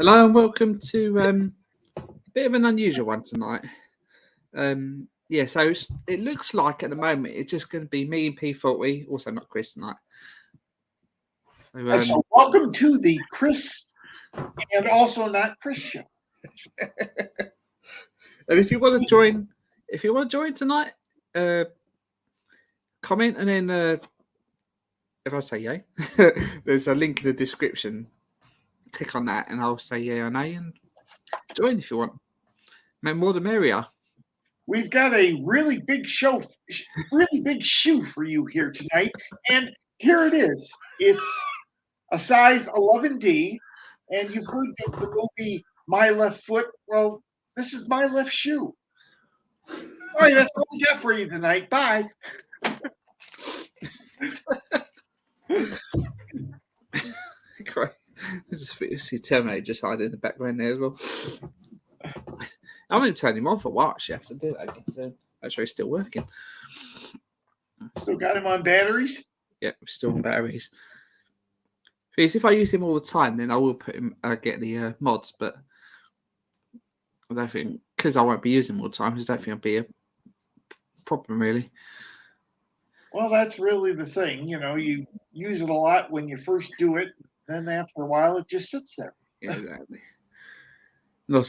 Hello and welcome to a bit of an unusual one tonight. So it looks like at the moment it's just going to be me and P40, also not Chris tonight. So welcome to the Chris and also not Chris show. And if you want to join tonight, comment and then if I say yay, there's a link in the description. Click on that and I'll say yay or nay and join if you want. More the merrier. We've got a really big shoe for you here tonight, and here it is. It's a size 11D, and you've heard of the movie My Left Foot. Well, this is my left shoe. All right, that's what we got for you tonight. Bye. Great. I just see Terminator just hiding in the background there as well. I'm going to turn him off for a while. Actually, I have to do that again soon. Make sure he's still working. Still got him on batteries? Yeah, still on batteries. Because if I use him all the time, then I will put him get the mods. But I don't think, because I won't be using him all the time, I don't think it'll be a problem really. Well, that's really the thing. You know, you use it a lot when you first do it. Then after a while, it just sits there. Yeah, exactly. Well,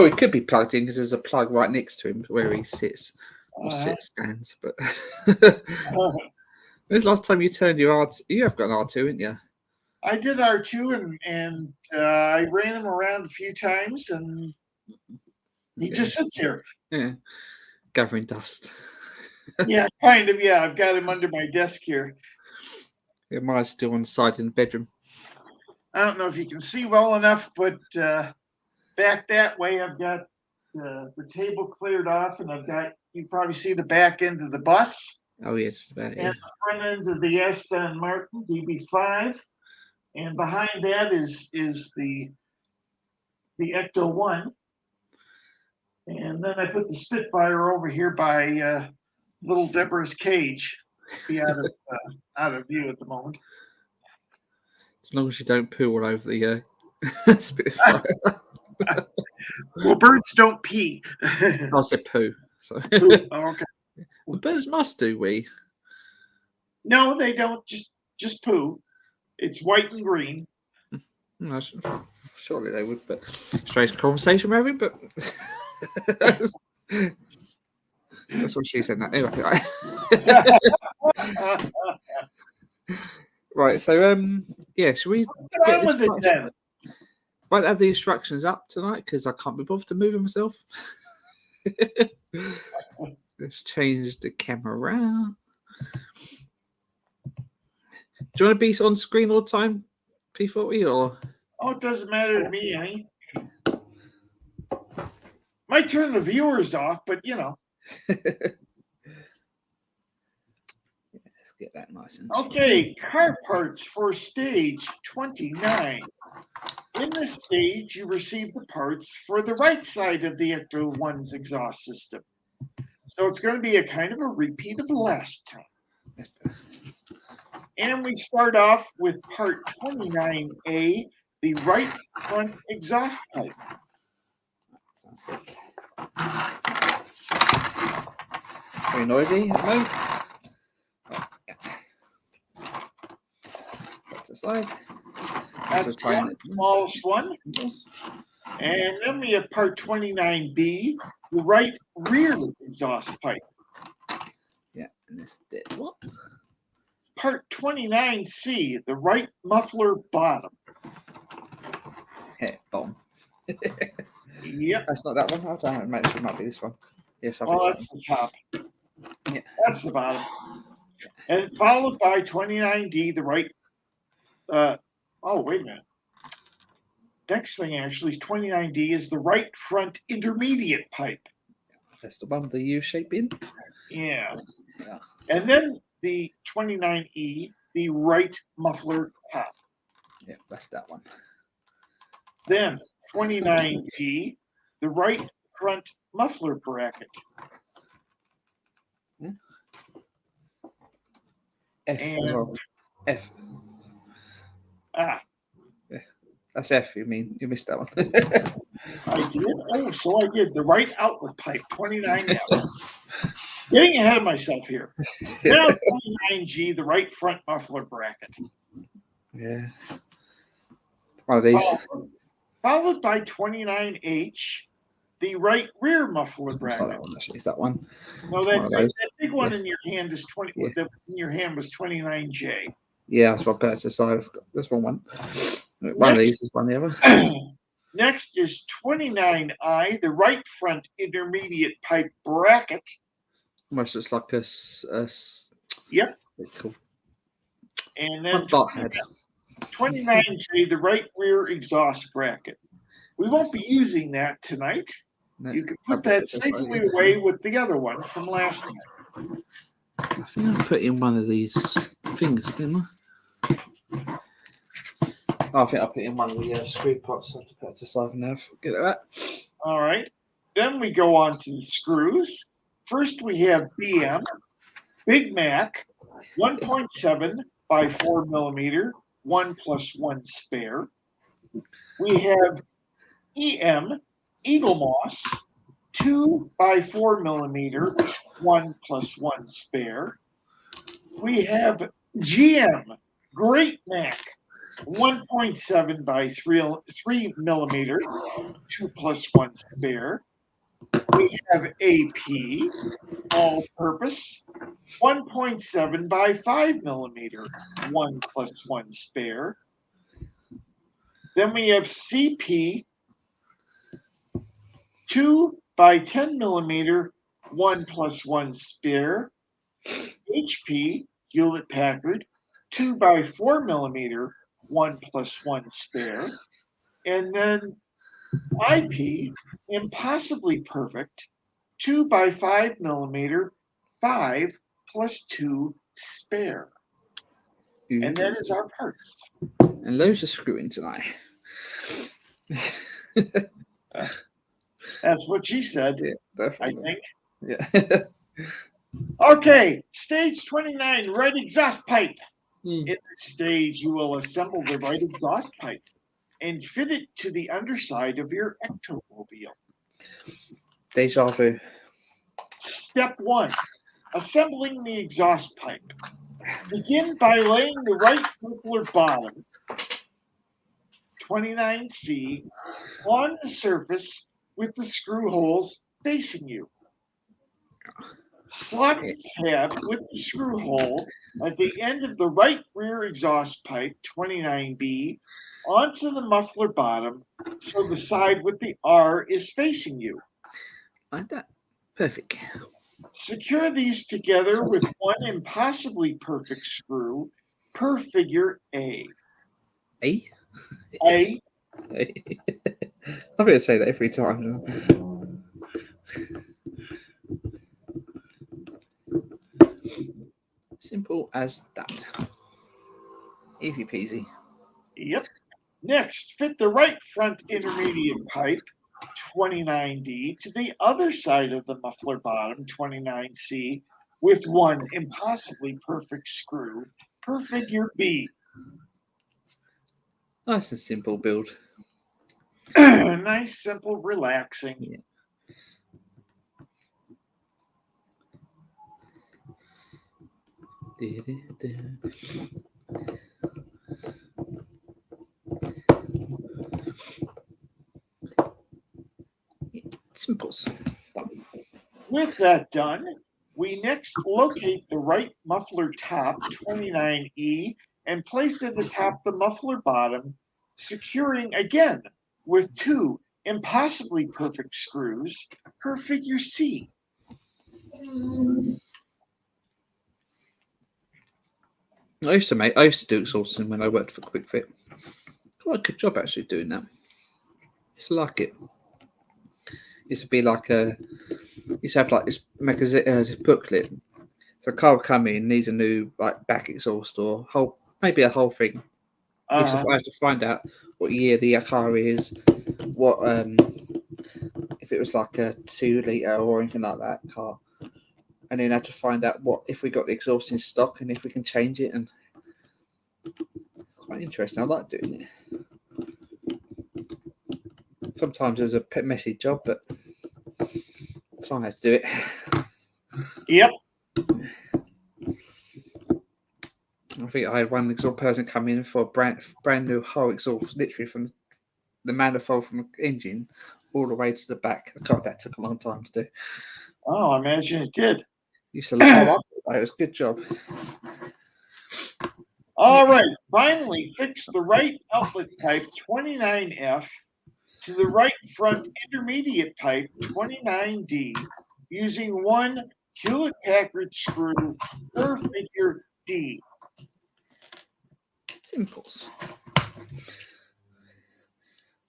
it could be plugged in because there's a plug right next to him where he sits or stands. But when's the last time you turned your R2? You have got an R2, haven't you? I did R2 and I ran him around a few times and he just sits here. Yeah, gathering dust. Yeah, kind of. Yeah, I've got him under my desk here. Yeah, mine's still on the side in the bedroom. I don't know if you can see well enough, but back that way, I've got the table cleared off, and you probably see the back end of the bus. Oh, yeah, just about, yeah. And the front end of the Aston Martin DB5. And behind that is the Ecto-1. And then I put the Spitfire over here by little Deborah's cage. Be out of view at the moment. As long as you don't poo all over the Spitfire. Well, birds don't pee. I said poo. So. Poo. Oh, okay. Well, birds must do wee. No, they don't. Just poo. It's white and green. No, surely they would, but strange conversation we're having, but that's what she said. Now. Anyway, right. So, should we get with it then? Might have the instructions up tonight because I can't be bothered to move it myself. Let's change the camera. Do you want to be on screen all the time, P40, or? Oh, it doesn't matter to me any. Might turn the viewers off, but you know. Let's get that nice and okay, car parts for stage 29. In this stage, you receive the parts for the right side of the Ecto-1's exhaust system. So it's going to be a kind of a repeat of last time. And we start off with part 29A, the right front exhaust pipe. Sounds sick. Very noisy at the moment. Put to the side. That's the smallest one. And then we have part 29B, the right rear exhaust pipe. Yeah, and this did what? Part 29C, the right muffler bottom. Hey, bottom. Yep. That's not that one. I don't know. It might be this one. Yes, that's the top. Yeah. That's the bottom. And followed by 29D, the right. Wait a minute. Next thing actually is 29D is the right front intermediate pipe. That's the one with the U shape in. Yeah. And then the 29E, the right muffler top. Yeah, that's that one. Then 29G, the right front muffler bracket. Yeah. F. And F. Yeah. That's F. You mean you missed that one? I did. Oh, so I did. The right outlet pipe, 29F. Getting ahead of myself here. Now 29G, the right front muffler bracket. Yeah. One of these. Followed by 29H, the right rear muffler It's bracket. not that one, actually. It's that one. No, that big one in your hand is 20. Yeah. That was in your hand was 29J. Yeah, that's what I put to the side. That's wrong one. One of these is one the other. Next is 29I, the right front intermediate pipe bracket. Almost looks like a Yep. Cool. And then dot head. 29J, the right rear exhaust bracket. We won't be using that tonight. No, You can put that safely away with the other one from last time. I think I put in one of these things, didn't I? Oh, I think I put in one of the screw pots. I have to put it to the side now. Get that. All right. Then we go on to the screws. First, we have BM, Big Mac, 1.7 by 4 millimeter, 1+1 spare. We have EM, Eagle Moss, 2 by 4 millimeter, 1+1 spare. We have GM, Great Mac, 1.7 by 3 millimeter, 2+1 spare. We have AP, all purpose, 1.7 by 5 millimeter, 1+1 spare. Then we have CP, 2 by 10 millimeter, 1+1 spare. HP, Hewlett Packard, 2 by 4 millimeter, 1+1 spare. And then IP, Impossibly Perfect, 2 by 5 millimeter, 5+2 spare. And that is our parts. And loads of screwing tonight. That's what she said. Yeah, definitely. I think. Yeah. Okay, stage 29, right exhaust pipe. In this stage, you will assemble the right exhaust pipe and fit it to the underside of your Ecto-mobile. Deja vu. Step 1, assembling the exhaust pipe. Begin by laying the right muffler bottom, 29C, on the surface with the screw holes facing you. Slot the tab with the screw hole at the end of the right rear exhaust pipe, 29B, onto the muffler bottom so the side with the R is facing you. Like that. Perfect. Secure these together with one impossibly perfect screw per figure A. A? A. I'm going to say that every time. Simple as that. Easy peasy. Yep. Next, fit the right front intermediate pipe, 29D, to the other side of the muffler bottom, 29C, with one impossibly perfect screw per figure B. Nice and simple build. Nice, simple, relaxing. Yeah. Simples. With that done, we next locate the right muffler top, 29E, and place it atop the muffler bottom, securing again with two impossibly perfect screws per figure C. I used to do exhausting when I worked for Quick Fit. Quite a good job actually doing that. It's like it. Used to be like used to have like this this booklet. So a car would come in, needs a new like back exhaust or maybe a whole thing. I have to find out what year the car is, what if it was like a 2 litre or anything like that car, and then I had to find out what if we got the exhaust in stock and if we can change it. And it's quite interesting. I like doing it. Sometimes it was a messy job, but someone had to do it. Yep. I think I had one exhaust person come in for a brand new whole exhaust, literally from the manifold from the engine all the way to the back. God, that took a long time to do. Oh, I imagine it did. Used to love it. It was a good job. All right. Finally, fix the right outlet pipe 29F to the right front intermediate pipe 29D using one Hewlett-Packard screw per figure D. Simples.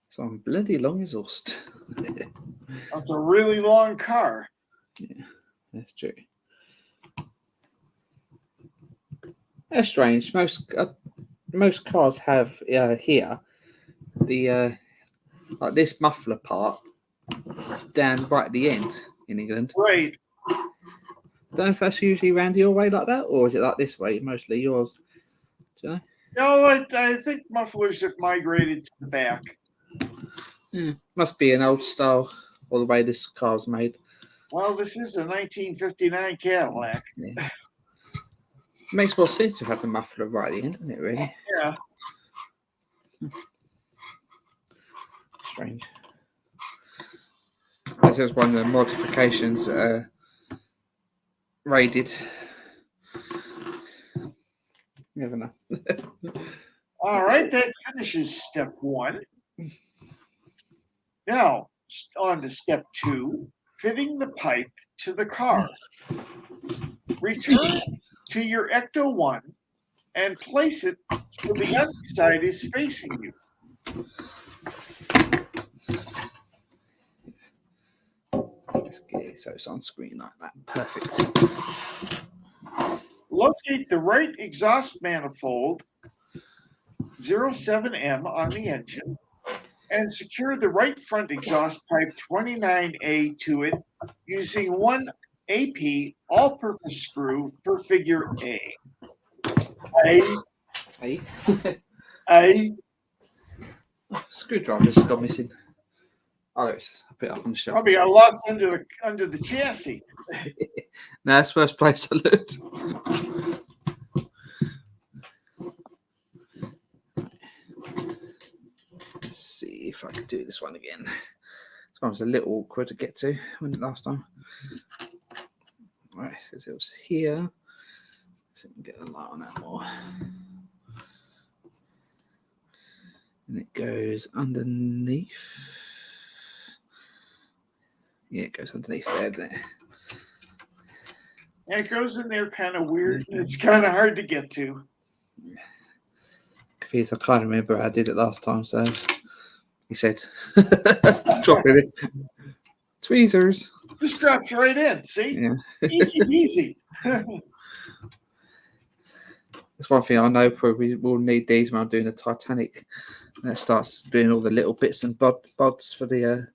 So I'm bloody long exhaust. That's a really long car. Yeah, that's true. That's strange. Most cars have here the like this muffler part down right at the end in England. Right. Don't know if that's usually around your way like that, or is it like this way? Mostly yours. Do you know? No, I think mufflers have migrated to the back. Must be an old style, or the way this car's made. Well, this is a 1959 Cadillac. Yeah. Makes more sense to have the muffler right at the end, doesn't it? Really? Yeah. Strange. This was one of the modifications raided. Never know. All right, that finishes step 1. Now, on to step 2, fitting the pipe to the car. Return to your Ecto-1 and place it so the underside is facing you. Let's get it so it's on screen like that. Perfect. Locate the right exhaust manifold 07M on the engine and secure the right front exhaust pipe 29A to it using one AP all-purpose screw per figure A. A. Screwdriver's gone missing. Oh, it's a bit up on the shelf. Probably got lost under the chassis. No, that's first place I looked. Let's see if I can do this one again. This one was a little awkward to get to last time. Right, because it was here. Let's see if we can get the light on that more. And it goes underneath. Yeah, it goes underneath there, doesn't it? Yeah, it goes in there kind of weird. It's kind of hard to get to. Confused. I can't remember how I did it last time, so he said, drop it in. Tweezers. Just drops right in. See? Yeah. Easy peasy. That's one thing I know. Probably we'll need these when I'm doing the Titanic. That starts doing all the little bits and bods for the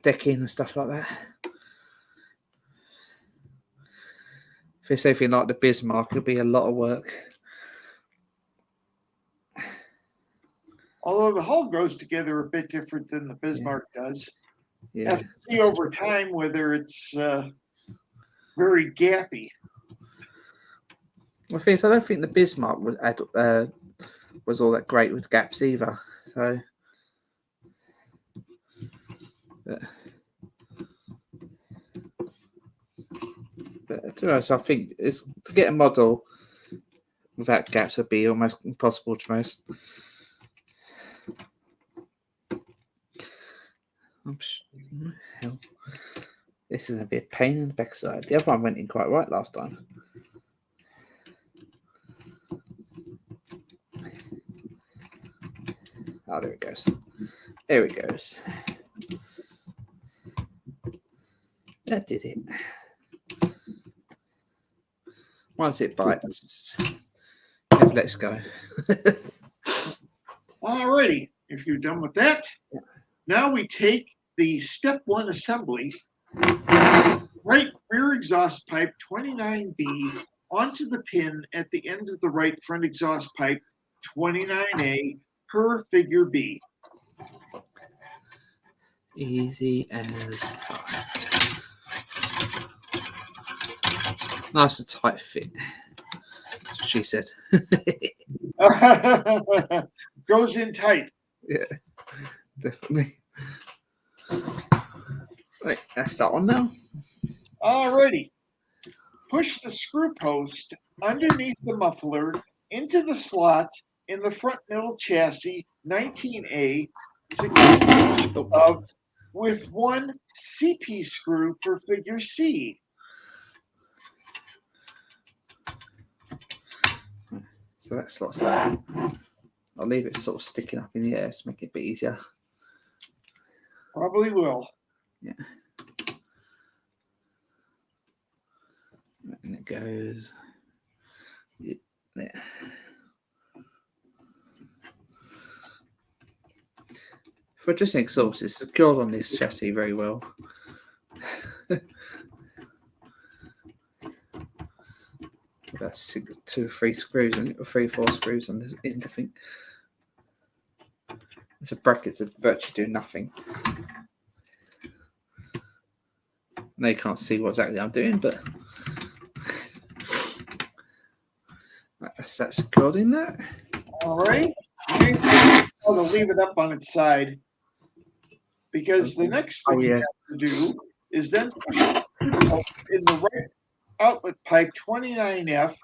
decking and stuff like that. If it's anything like the Bismarck, it'll be a lot of work. Although the hull goes together a bit different than the Bismarck does. Yeah. You have to see over time whether it's very gappy. Well, I don't think the Bismarck was all that great with gaps either. So, but to be honest, I think it's to get a model without gaps would be almost impossible to most. Hell. This is a bit of pain in the backside. The other one went in quite right last time. Oh, there it goes. There it goes. That did it. Once it bites, let's go. Alrighty, if you're done with that, now we take the step 1 assembly, right rear exhaust pipe 29B onto the pin at the end of the right front exhaust pipe 29A per figure B. Easy as pie. Nice and tight fit. She said. Goes in tight. Yeah, definitely. Right, that's that one now. Alrighty. Push the screw post underneath the muffler into the slot in the front middle chassis 19A, secured with one CP screw for figure C. So that slots there. I'll leave it sort of sticking up in the air to make it a bit easier. Probably will. Yeah. And it goes there. For just an exhaust, it's secured on this chassis very well. That's 2 or 3 screws and 3 4 screws on this end, I think. So brackets that virtually do nothing. Now you can't see what exactly I'm doing, but that's secured in there. All right. I'm going to leave it up on its side because the next thing you have to do is then push it in the right outlet pipe 29F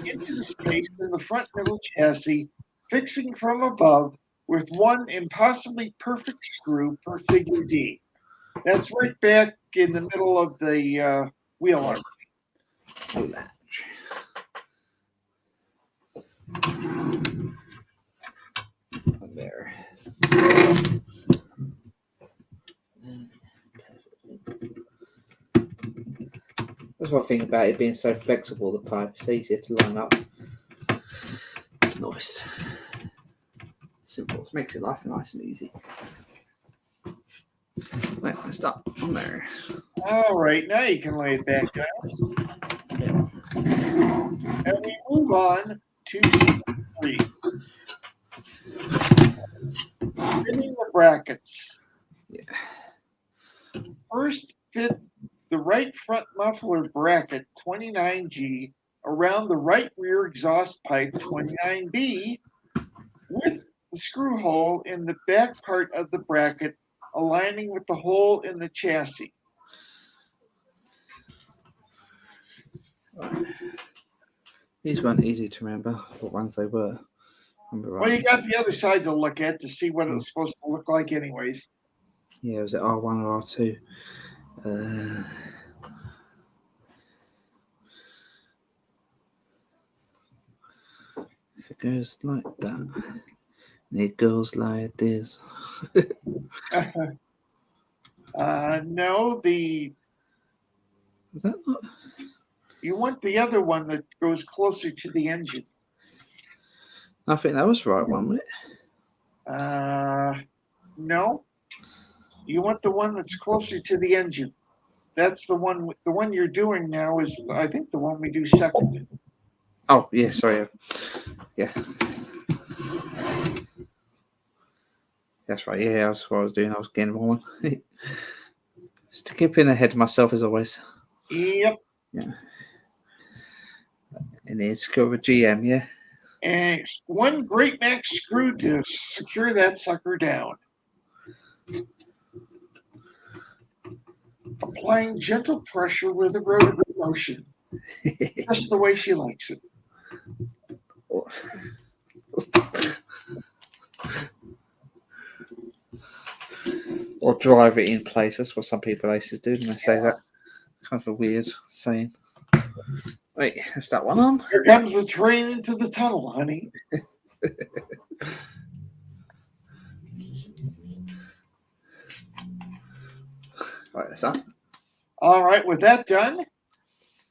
into the space in the front middle chassis, fixing from above with one impossibly perfect screw per figure D. That's right back in the middle of the wheel arch. There. That's one thing about it being so flexible, the pipe. It's easier to line up. It's nice. Simple. It makes it life nice and easy. Right, let's start on there. All right, now you can lay it back down. And we move on to 3. Fitting the brackets. Yeah. First, fit the right front muffler bracket 29G around the right rear exhaust pipe 29B with the screw hole in the back part of the bracket aligning with the hole in the chassis. These weren't easy to remember what ones they were. Well, you got the other side to look at to see what it was supposed to look like anyways. Yeah, was it R1 or R2? If it goes like that, and it goes like this. No, Is that not? You want the other one that goes closer to the engine. I think that was the right one, wasn't it? No. You want the one that's closer to the engine. That's the one. The one you're doing now is, I think, the one we do second. Oh, yeah, sorry. Yeah. That's right. Yeah, that's what I was doing. I was getting one. Just to keep in ahead of myself as always. Yep. Yeah. And then secure with GM, yeah. And one Great Max screw to secure that sucker down. Applying gentle pressure with a rotary motion. Just the way she likes it. Or drive it in place. That's what some people aces do, and they say that. Kind of a weird saying. Wait, is that one on? Here comes the train into the tunnel, honey. Right, that's that. All right, with that done,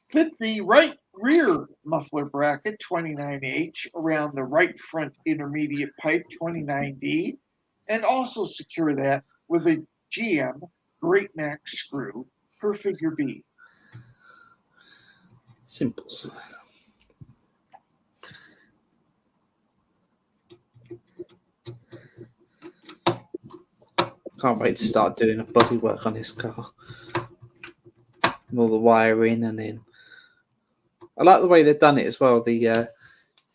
fit the right rear muffler bracket 29H around the right front intermediate pipe 29D, and also secure that with a GM Great Max screw per figure B. Simples. Can't wait to start doing a body work on this car. And all the wiring, and then I like the way they've done it as well. The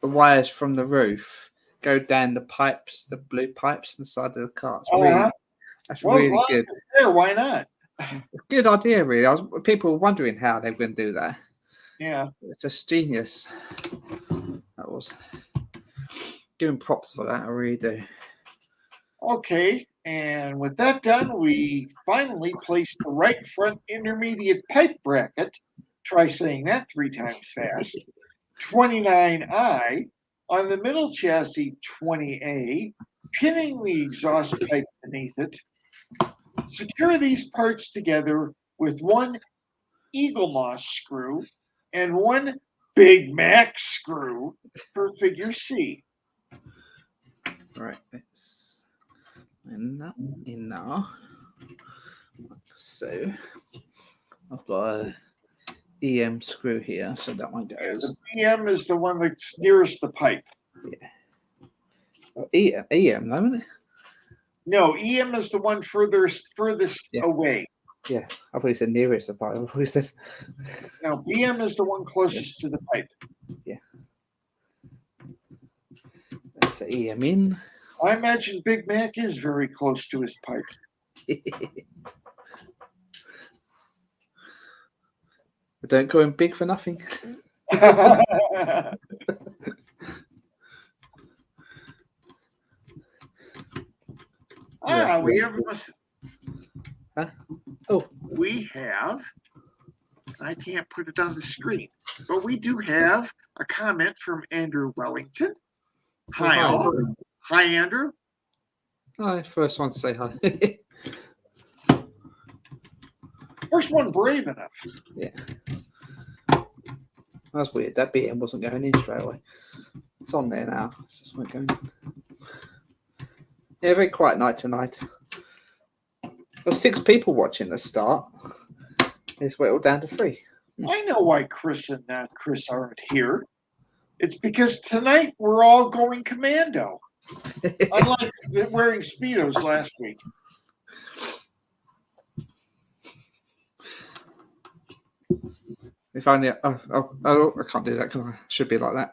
wires from the roof go down the pipes, the blue pipes on the side of the car. It's really, that's well, really good. There, why not? Good idea, really. People were wondering how they were going to do that. Yeah, it's just genius. That was giving props for that. I really do. Okay, and with that done, we finally placed the right front intermediate pipe bracket. Try saying that 3 times fast. 29I on the middle chassis 20A, pinning the exhaust pipe beneath it. Secure these parts together with one Eagle Moss screw and one Big Mac screw for figure C. Right, let's in now. So I've got a EM screw here, so that one goes. The EM is the one that's nearest the pipe. Yeah. Oh, EM, no, isn't it? No, EM is the one furthest away. Yeah, I thought you said nearest the pipe. I thought you said. No, BM is the one closest to the pipe. Yeah. That's the EM in. I imagine Big Mac is very close to his pipe. But don't go in big for nothing. We have. Huh? Oh, we have. I can't put it on the screen, but we do have a comment from Andrew Wellington. Hi, all. Hi, Andrew. Oh, first one to say hi. First one brave enough. Yeah. That's weird. That BM wasn't going in straight away. It's on there now. It's just not going in. Yeah, very quiet night tonight. There were 6 people watching the start. It's whittled down to 3. I know why Chris and Chris aren't here. It's because tonight we're all going commando. Unlike wearing Speedos last week. If only I can't do that, can I? Should be like that.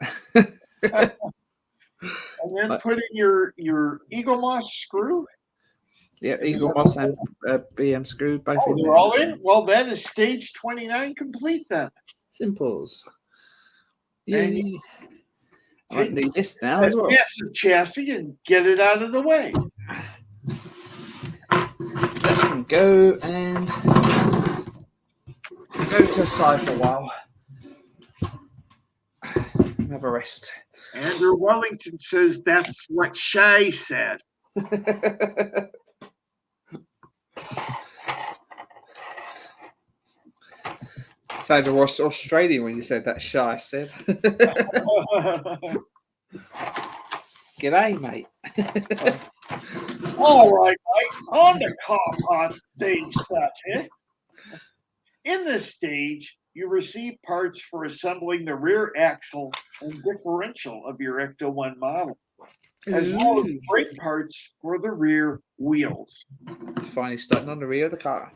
And then put in your Eagle Moss screw. Yeah, Eagle Moss and BM screw both in. They're all in. Well, that is stage 29 complete then. Simples. Yeah. I might need this now as as well. Massive chassis and get it out of the way. Let them go and go to the side for a while. Have a rest. Andrew Wellington says that's what Shy said. Sounded Australian when you said that, Shy said. G'day, mate. All right, mate. On the car part stage stuff, eh? In this stage, you receive parts for assembling the rear axle and differential of your Ecto-1 model, as well as brake parts for the rear wheels. Finally starting on the rear of the car.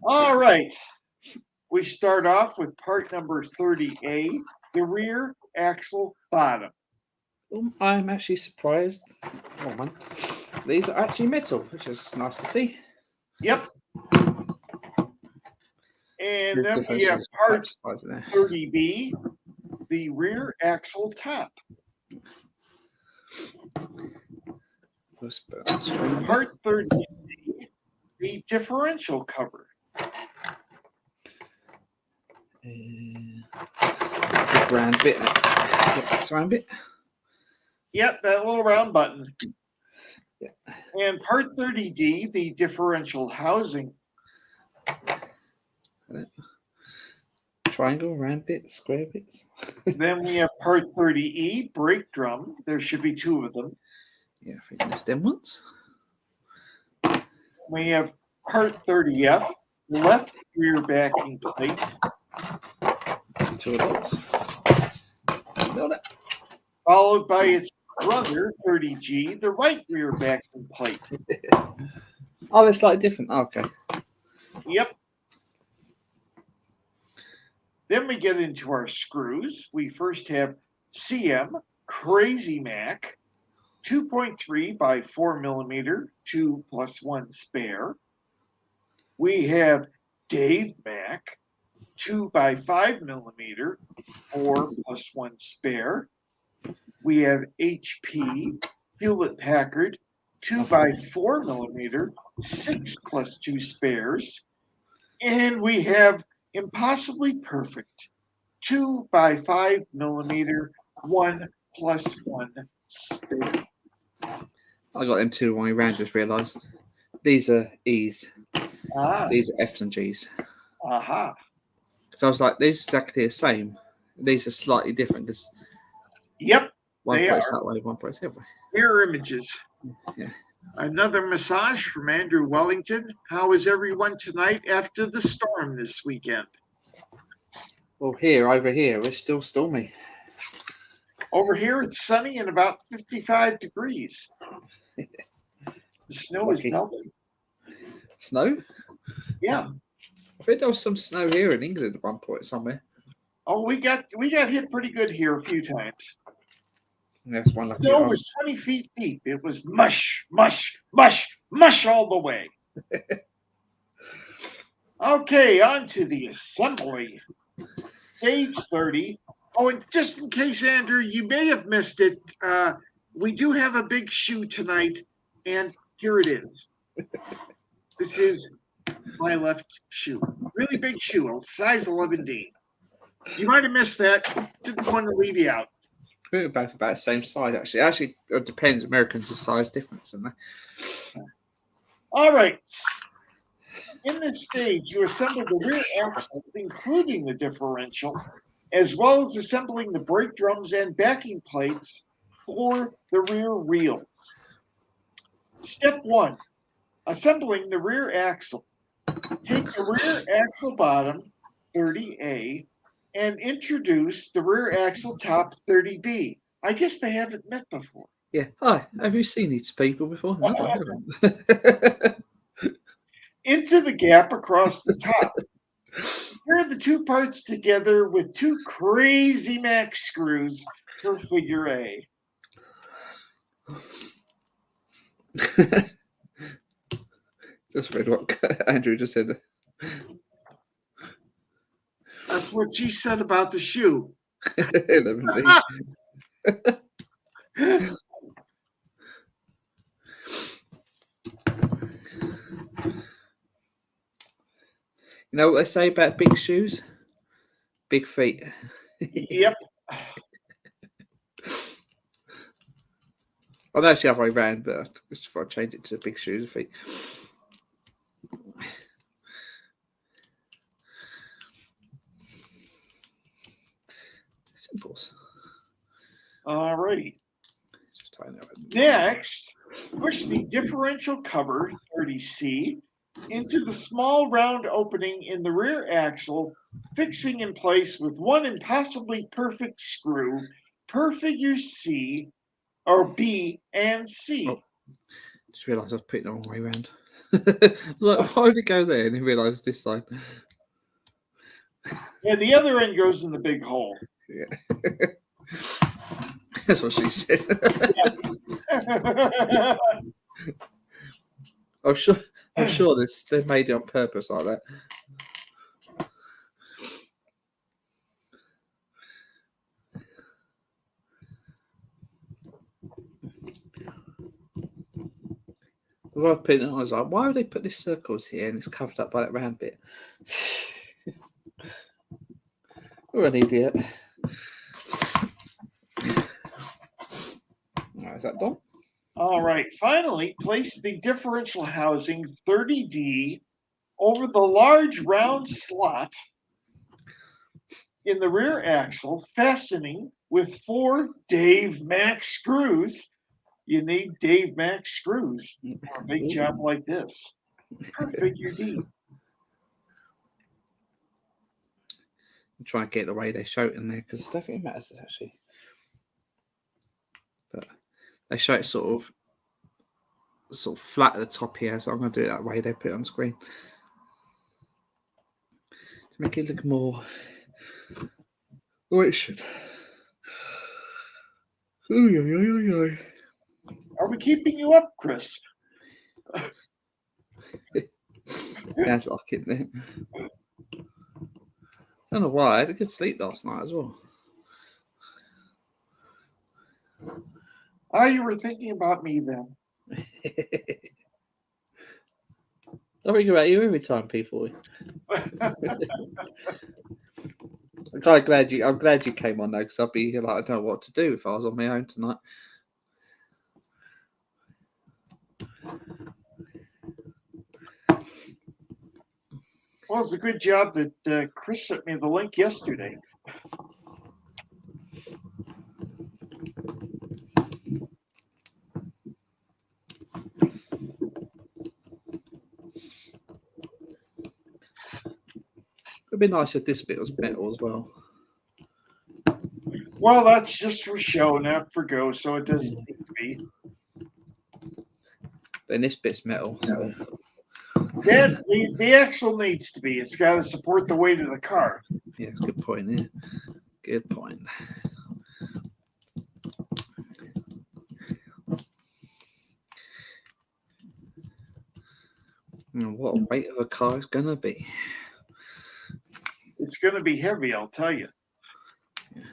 All right. We start off with part number 30A, the rear axle bottom. I'm actually surprised. Oh, man. These are actually metal, which is nice to see. Yep. And then we have part 30B, the rear axle top. Part 30C, the differential cover. Round bit. Round bit. Yep, that little round button. Yeah. And part 30D, the differential housing. Triangle, round bits, square bits. Then we have part 30E, brake drum. There should be 2 of them. Yeah, I think there's them ones. We have part 30F, left rear backing plate. 2 of those. Followed by its brother 30G, the right rear backing plate. Oh, they're slightly different. Oh, okay. Yep. Then we get into our screws. We first have CM Crazy Mac 2.3 by 4 millimeter, 2 plus 1 spare. We have Dave Mac 2 by 5 millimeter, 4 plus 1 spare. We have HP Hewlett Packard 2 by 4 millimeter, 6 plus 2 spares. And we have Impossibly Perfect 2 by 5 millimeter, 1 plus 1 spare. I got them two when we ran, just realised. These are E's. Ah, These are F's and G's. aha. So I was like, these are exactly the same. These are slightly different. Because Yep, one they puts are. that way, one puts the other way. Mirror images. Yeah. Another massage from Andrew Wellington. How is everyone tonight after the storm this weekend? Well, over here, it's still stormy. Over here, it's sunny and about 55 degrees. The snow is Lucky. melting. Snow? Yeah. I think there was some snow here in England at one point somewhere. Oh, we got hit pretty good here a few times. That's one lucky. Snow was 20 feet deep. It was mush, mush, mush, mush all the way. Okay, on to the assembly. Stage 30. Oh, and just in case, Andrew, you may have missed it, we do have a big shoe tonight, and here it is. This is my left shoe. Really big shoe, a size 11D. You might have missed that. Didn't want to leave you out. We're both about the same size, actually. Actually, it depends. Americans are size difference, isn't they? All right. In this stage, you assemble the rear axle, including the differential, as well as assembling the brake drums and backing plates for the rear wheels. Step 1, assembling the rear axle. Take the rear axle bottom, 30A, and introduce the rear axle top, 30B. I guess they haven't met before. Yeah. Hi, have you seen these people before? No, I haven't. Into the gap across the top. Pair the two parts together with two crazy max screws for figure A. Just read what Andrew just said. That's what she said about the shoe. 11D. You know what they say about big shoes? Big feet. Yep. I know it's the other way around, but just before I change it to big shoes and feet. Simples. Alrighty. Just tighten that up. Next, push the differential cover, 30C, into the small round opening in the rear axle, fixing in place with one impossibly perfect screw per figure C, or B and C. Oh. Just realised I was putting it the wrong way around. Like, why would it go there? And he realised this side. Yeah, the other end goes in the big hole. Yeah. That's what she said. I'm sure they made it on purpose like that. When I put it on, I was like, why would they put these circles here and it's covered up by that round bit? We're an idiot. Is that done? All right. Finally, place the differential housing 30D over the large round slot in the rear axle, fastening with 4 Dave Max screws. You need Dave Max screws for a big job like this. Per figure D. I'm trying to get the way they show it in there because I don't think it matters actually. But they show it sort of flat at the top here, so I'm going to do it that way. They put it on screen to make it look more. Oh, it should. Are we keeping you up, Chris? Sounds like it. There. I don't know why. I had a good sleep last night as well. Oh, you were thinking about me then. I think about you every time, people. I'm kind of glad you came on though, because I'd be like, I don't know what to do if I was on my own tonight. Well, it's a good job that Chris sent me the link yesterday. It'd be nice if this bit was metal as well. Well, that's just for show, not for go, so it doesn't need to be. Then this bit's metal. So. Yeah, the axle needs to be. It's got to support the weight of the car. Yeah, it's a good point. Yeah, good point. What a weight of a car is gonna be. It's going to be heavy, I'll tell you. It's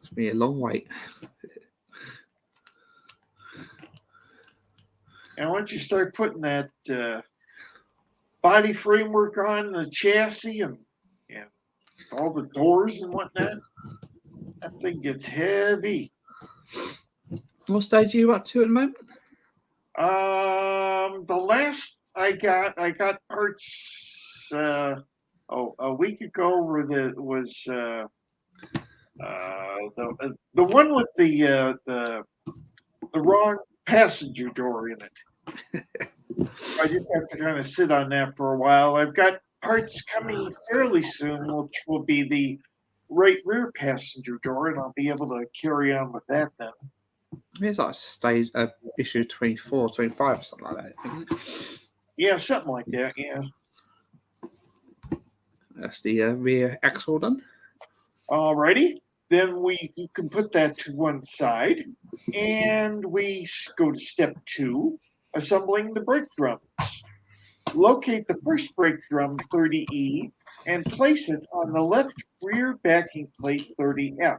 gonna be a long wait. And once you start putting that body framework on the chassis and all the doors and whatnot, that thing gets heavy. What stage are you up to at the moment? The last I got parts a week ago where was the one with the wrong passenger door in it. I just have to kind of sit on that for a while. I've got parts coming fairly soon, which will be the right rear passenger door, and I'll be able to carry on with that then. It's like stage issue 24, 25 or something like that. Yeah, something like that, yeah. That's the rear axle done. Alrighty, then you can put that to one side, and we go to step 2, assembling the brake drums. Locate the first brake drum 30E and place it on the left rear backing plate 30F.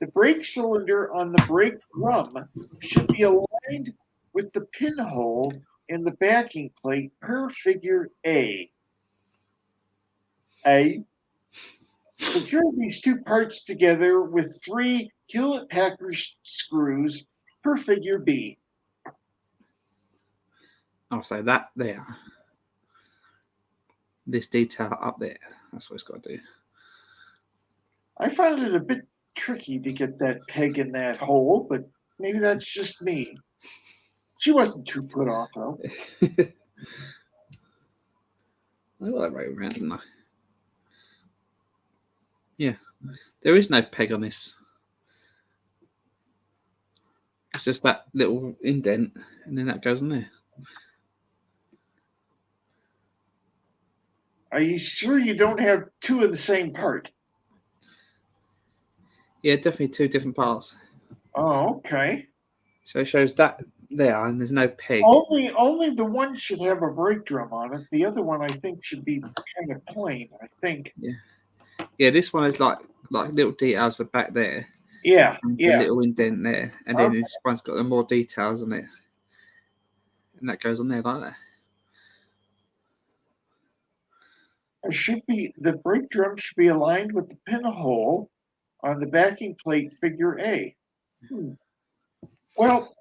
The brake cylinder on the brake drum should be aligned with the pinhole in the backing plate per figure A. Secure these two parts together with 3 Hewlett-Packard screws per figure B. I'll say that there. This detail up there. That's what it's got to do. I found it a bit tricky to get that peg in that hole, but maybe that's just me. She wasn't too put off, though. I got that right around, didn't I? Yeah. There is no peg on this. It's just that little indent, and then that goes in there. Are you sure you don't have 2 of the same part? Yeah, definitely 2 different parts. Oh, okay. So it shows that there, and there's no peg. Only the one should have a brake drum on it. The other one, I think, should be kind of plain. I think. Yeah. This one is like little details are back there. Yeah. A little indent there, and then this one's got the more details on it, and that goes on there like that. The brake drum should be aligned with the pinhole on the backing plate figure A. Well,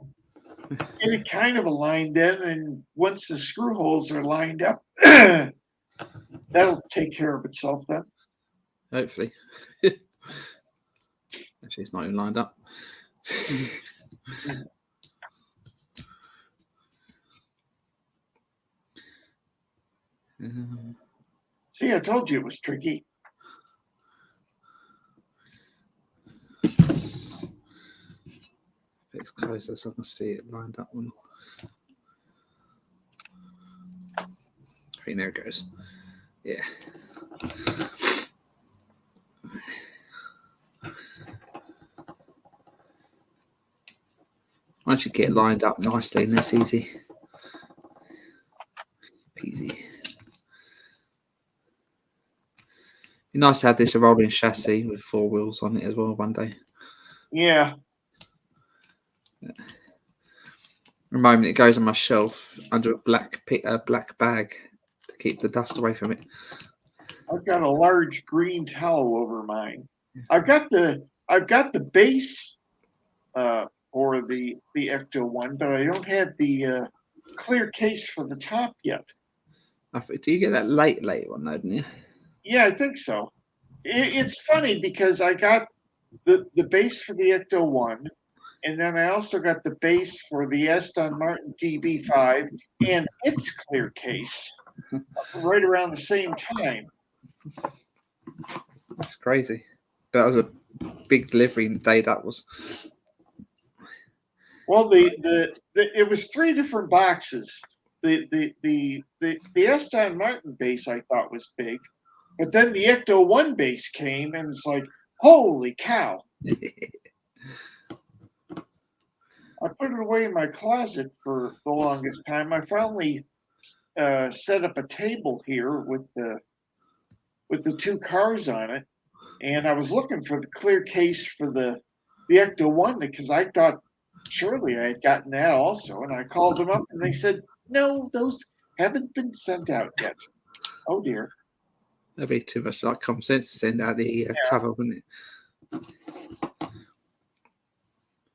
get it kind of aligned then, and once the screw holes are lined up, that'll take care of itself then. Hopefully. Actually, it's not even lined up. See, I told you it was tricky. it's closer so I can see it lined up. One. I think there it goes. Yeah. Once you get it lined up nicely, and that's easy. Peasy. Be nice to have this a rolling chassis with 4 wheels on it as well one day. Yeah. At the moment, it goes on my shelf under a black bag to keep the dust away from it. I've got a large green towel over mine. I've got the base for the Ecto-1, but I don't have the clear case for the top yet. Do you get that late one though, didn't you? Yeah, I think so. It's funny because I got the base for the Ecto-1, and then I also got the base for the Aston Martin DB5 and its clear case right around the same time. That's crazy. That was a big delivery day. That was. Well, it was 3 different boxes. The Aston Martin base I thought was big, but then the Ecto-1 base came and it's like, holy cow! I put it away in my closet for the longest time. I finally set up a table here with the 2 cars on it, and I was looking for the clear case for the Ecto-1 because I thought surely I had gotten that also, and I called them up and they said, no, those haven't been sent out yet. Oh dear. That'd be too much like common sense to send out the cover, wouldn't it?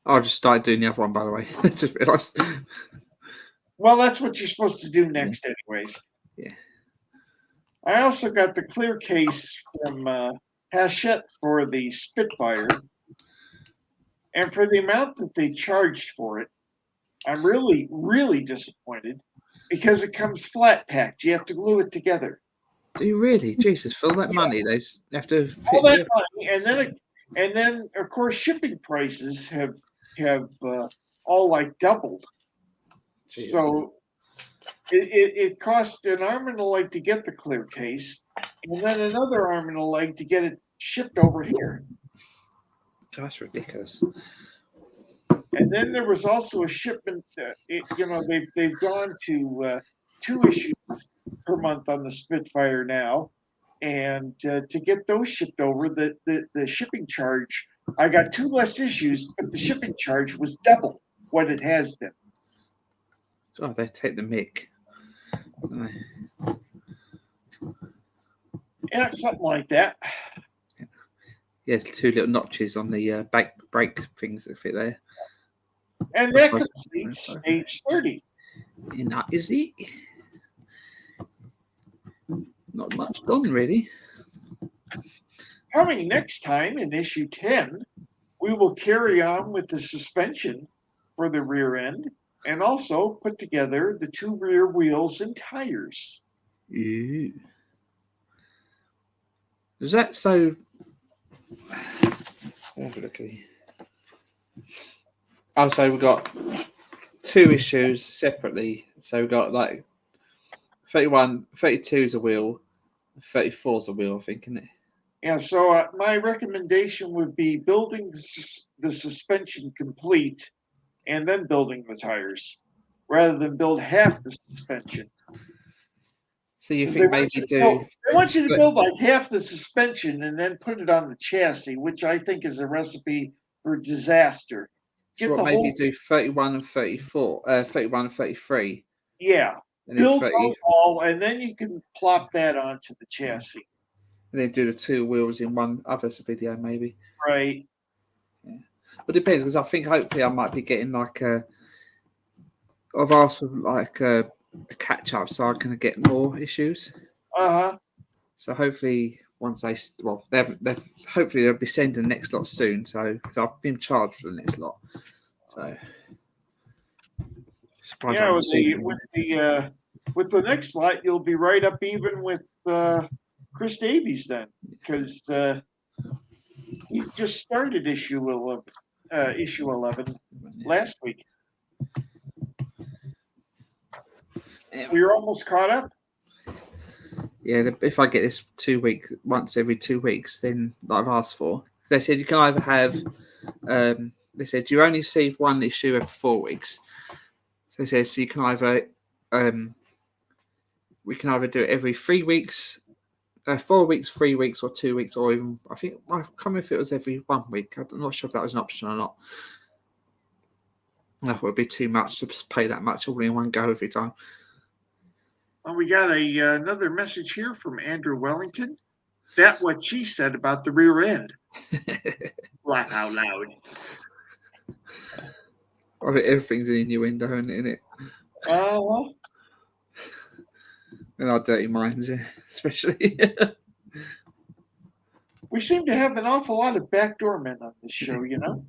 I'll just start doing the other one, by the way. I just realised. Well, that's what you're supposed to do next, anyways. Yeah. I also got the clear case from Hachette for the Spitfire, and for the amount that they charged for it, I'm really, really disappointed because it comes flat packed. You have to glue it together. Do you really? Jesus, for all that money, they have to. All that money, and then of course shipping prices have all like doubled. Jeez. So it cost an arm and a leg to get the clear case, and then another arm and a leg to get it shipped over here. That's ridiculous. And then there was also a shipment. They've gone to 2 issues per month on the Spitfire now, and to get those shipped over, the shipping charge. I got 2 less issues, but the shipping charge was double what it has been. Oh, they take the mick. Yeah, something like that. Yes, 2 little notches on the brake things that fit there. And that completes stage 30. And that is it. Not much done, really. Coming next time in issue 10, we will carry on with the suspension for the rear end and also put together the 2 rear wheels and tires. Ooh. Is that so? Have a look at it. Oh, so we've got 2 issues separately. So we've got like 31, 32 is a wheel, 34 is a wheel, I think, isn't it? Yeah, so my recommendation would be building the suspension complete and then building the tires, rather than build half the suspension. So you think maybe they want you to build like half the suspension and then put it on the chassis, which I think is a recipe for disaster. So what, maybe do 31 and 34, 31 and 33. Yeah, build those all, and then you can plop that onto the chassis. And then do the 2 wheels in one other video, maybe. Right. Yeah. Well, it depends, because I think hopefully I might be getting like I've asked for like a catch up so I can get more issues. So hopefully once they've hopefully they'll be sending the next lot soon. So because I've been charged for the next lot. So yeah, with the next lot you'll be right up even with Chris Davies then, because he just started issue issue 11 last week. Yeah. We were almost caught up. Yeah, if I get this once every 2 weeks, then like I've asked for. They said you can either have, they said you only receive one issue every 4 weeks. So they said so you can either, we can either do it every 3 weeks, 4 weeks, 3 weeks, or 2 weeks, or even I can't remember if it was every 1 week. I'm not sure if that was an option or not. I thought it'd be too much to pay that much all in one go every time. Well, we got another message here from Andrew Wellington. That what she said about the rear end. Laugh out loud. I think everything's an innuendo, isn't it? And our dirty minds, yeah, especially. We seem to have an awful lot of backdoor men on this show, you know?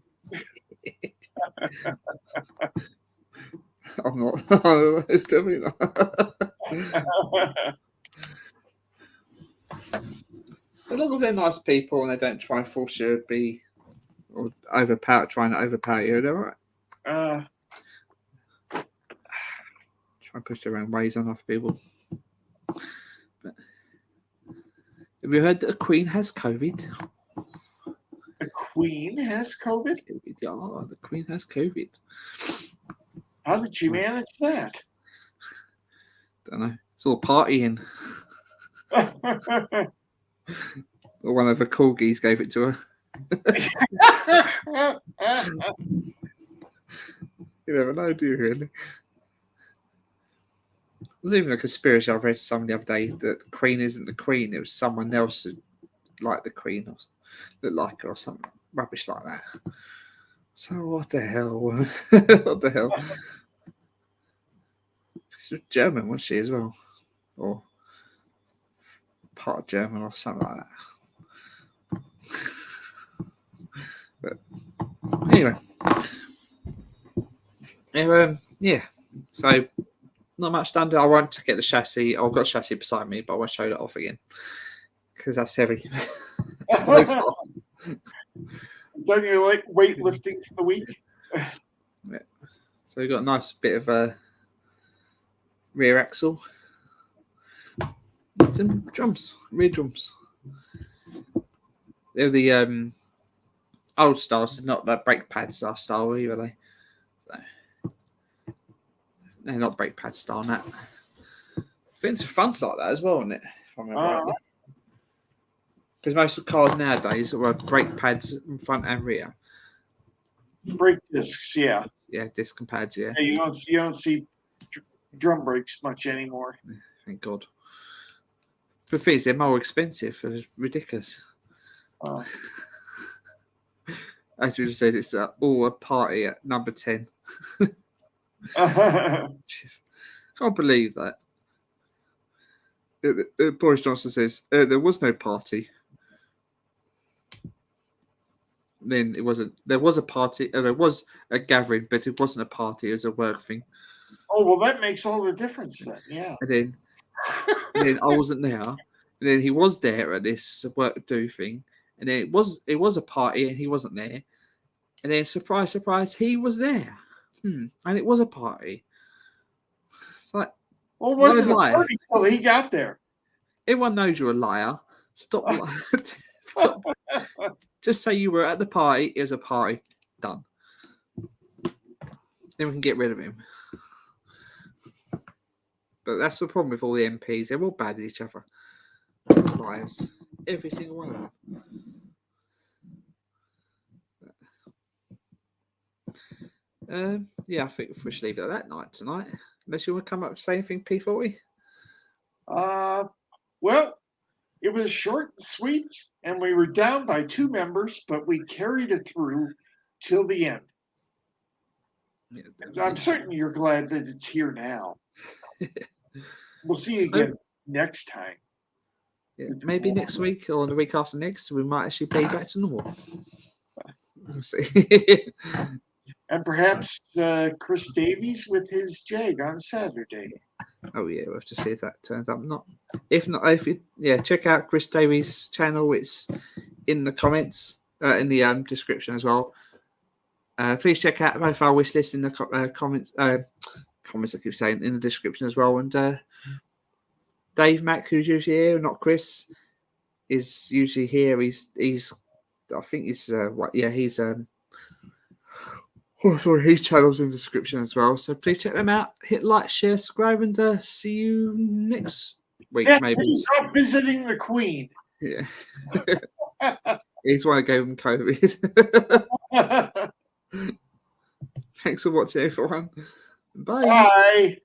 I'm not. It's definitely not. As long as they're nice people and they don't try and force you to be or trying to overpower you, they're all right. Try and push their own ways on other people. But have you heard that the Queen has COVID? The Queen has COVID? Oh, the Queen has COVID. How did she manage that? Don't know. It's all partying. Or one of the corgis gave it to her. You never know, do you really? There's even a conspiracy I read something the other day that the Queen isn't the Queen, it was someone else who liked the Queen or looked like her or something rubbish like that. So what the hell? What the hell? She's German, wasn't she, as well? Or part of German or something like that. But anyway. Yeah. So not much done. I won't get the chassis. I've got a chassis beside me, but I won't show that off again because that's heavy. So far. Don't you like weightlifting for the week? Yeah. So we've got a nice bit of a rear axle. Some drums, rear drums. They're the old styles, not the brake pad style either. They're not brake pad style. That I think it's fronts like that as well, isn't it? If I remember rightly. Because most of the cars nowadays are brake pads in front and rear. Brake discs, yeah. Yeah, disc and pads, yeah. You don't see drum brakes much anymore. Thank God. The thing is, they're more expensive. It's ridiculous. As you just said, it's all a party at number 10. Jeez. Can't believe that. Boris Johnson says there was no party. Then it wasn't. There was a party. There was a gathering, but it wasn't a party. It was a work thing. Oh well, that makes all the difference then. Yeah. And then I wasn't there. And then he was there at this work do thing. And then it was a party, and he wasn't there. And then surprise, surprise, he was there. And it was a party. It's like, well, it wasn't a party until he got there. Everyone knows you're a liar. Stop lying. Stop. Just say you were at the party. It was a party. Done. Then we can get rid of him. But that's the problem with all the MPs. They're all bad at each other. Liars. Every single one of them. Yeah, I think we should leave it at that night tonight. Unless you want to come up and say anything, P40? Well, it was short and sweet, and we were down by 2 members, but we carried it through till the end. Yeah, I'm certain you're glad that it's here now. We'll see you again next time. Yeah, maybe next week or the week after next, we might actually be back to normal. We'll see. And perhaps Chris Davies with his Jag on Saturday. Oh yeah, we'll have to see if that turns up. If not, check out Chris Davies' channel. It's in the comments, in the description as well. Please check out both our wish list in the comments. Comments I keep saying in the description as well. And Dave Mack, who's usually here, not Chris, is usually here. He's I think he's he's his channel's in the description as well. So please check them out. Hit like, share, subscribe, and see you next week. Yeah, maybe he's not visiting the Queen. Yeah. He's one that gave him COVID. Thanks for watching, everyone. Bye. Bye.